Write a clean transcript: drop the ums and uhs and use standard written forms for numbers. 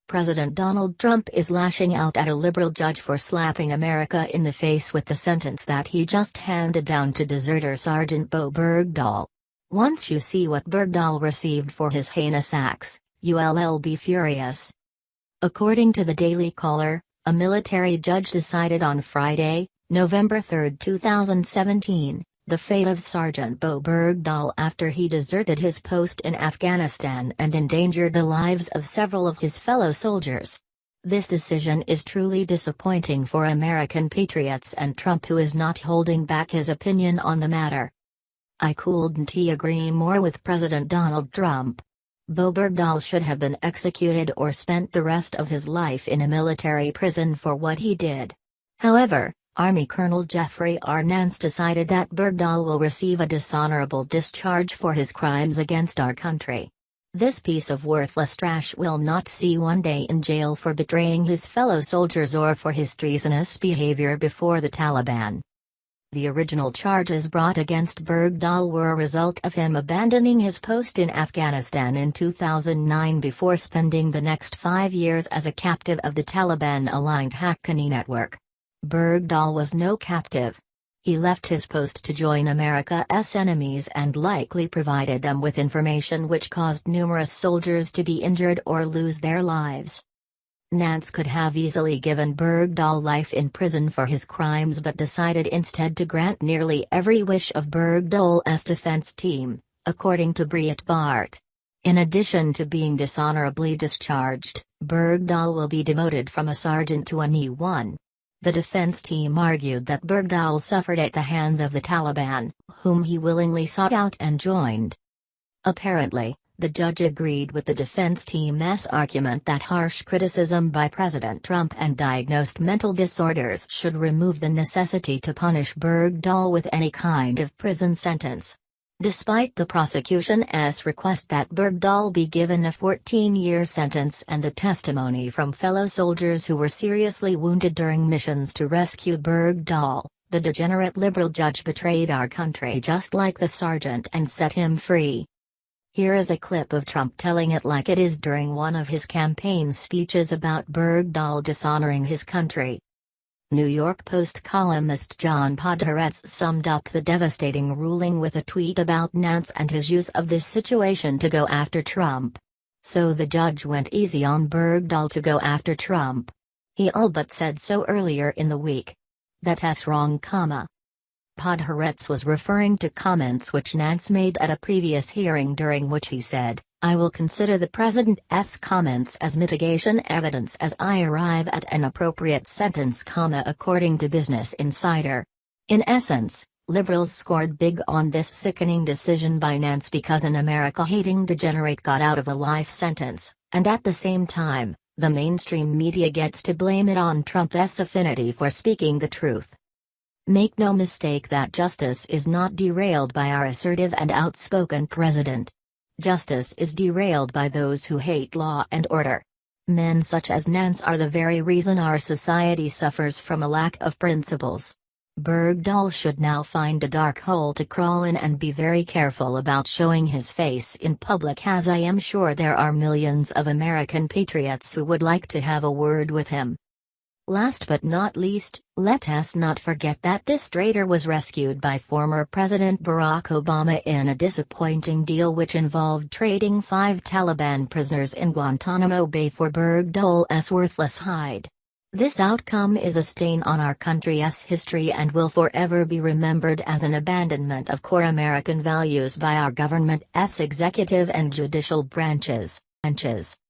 President Donald Trump is lashing out at a liberal judge for slapping America in the face with the sentence that he just handed down to deserter Sergeant Bowe Bergdahl. Once you see what Bergdahl received for his heinous acts, you'll be furious. According to the Daily Caller, a military judge decided on Friday, November 3, 2017, the fate of Sergeant Bowe Bergdahl after he deserted his post in Afghanistan and endangered the lives of several of his fellow soldiers. This decision is truly disappointing for American patriots and Trump, who is not holding back his opinion on the matter. I couldn't agree more with President Donald Trump. Bowe Bergdahl should have been executed or spent the rest of his life in a military prison for what he did. However, Army Colonel Jeffrey R. Nance decided that Bergdahl will receive a dishonorable discharge for his crimes against our country. This piece of worthless trash will not see one day in jail for betraying his fellow soldiers or for his treasonous behavior before the Taliban. The original charges brought against Bergdahl were a result of him abandoning his post in Afghanistan in 2009 before spending the next 5 years as a captive of the Taliban-aligned Haqqani network. Bergdahl was no captive. He left his post to join America's enemies and likely provided them with information which caused numerous soldiers to be injured or lose their lives. Nance could have easily given Bergdahl life in prison for his crimes, but decided instead to grant nearly every wish of Bergdahl's defense team, according to Breitbart. In addition to being dishonorably discharged, Bergdahl will be demoted from a sergeant to an E1. The defense team argued that Bergdahl suffered at the hands of the Taliban, whom he willingly sought out and joined. Apparently, the judge agreed with the defense team's argument that harsh criticism by President Trump and diagnosed mental disorders should remove the necessity to punish Bergdahl with any kind of prison sentence. Despite the prosecution's request that Bergdahl be given a 14-year sentence and the testimony from fellow soldiers who were seriously wounded during missions to rescue Bergdahl, the degenerate liberal judge betrayed our country just like the sergeant and set him free. Here is a clip of Trump telling it like it is during one of his campaign speeches about Bergdahl dishonoring his country. New York Post columnist John Podhoretz summed up the devastating ruling with a tweet about Nance and his use of this situation to go after Trump. So the judge went easy on Bergdahl to go after Trump. He all but said so earlier in the week. That's wrong, Podhoretz was referring to comments which Nance made at a previous hearing, during which he said, "I will consider the president's comments as mitigation evidence as I arrive at an appropriate sentence," according to Business Insider. In essence, liberals scored big on this sickening decision by Nance because an America-hating degenerate got out of a life sentence, and at the same time, the mainstream media gets to blame it on Trump's affinity for speaking the truth. Make no mistake that justice is not derailed by our assertive and outspoken president. Justice is derailed by those who hate law and order. Men such as Nance are the very reason our society suffers from a lack of principles. Bergdahl should now find a dark hole to crawl in and be very careful about showing his face in public, as I am sure there are millions of American patriots who would like to have a word with him. Last but not least, let us not forget that this traitor was rescued by former President Barack Obama in a disappointing deal which involved trading 5 Taliban prisoners in Guantanamo Bay for Bergdahl's worthless hide. This outcome is a stain on our country's history and will forever be remembered as an abandonment of core American values by our government's executive and judicial branches.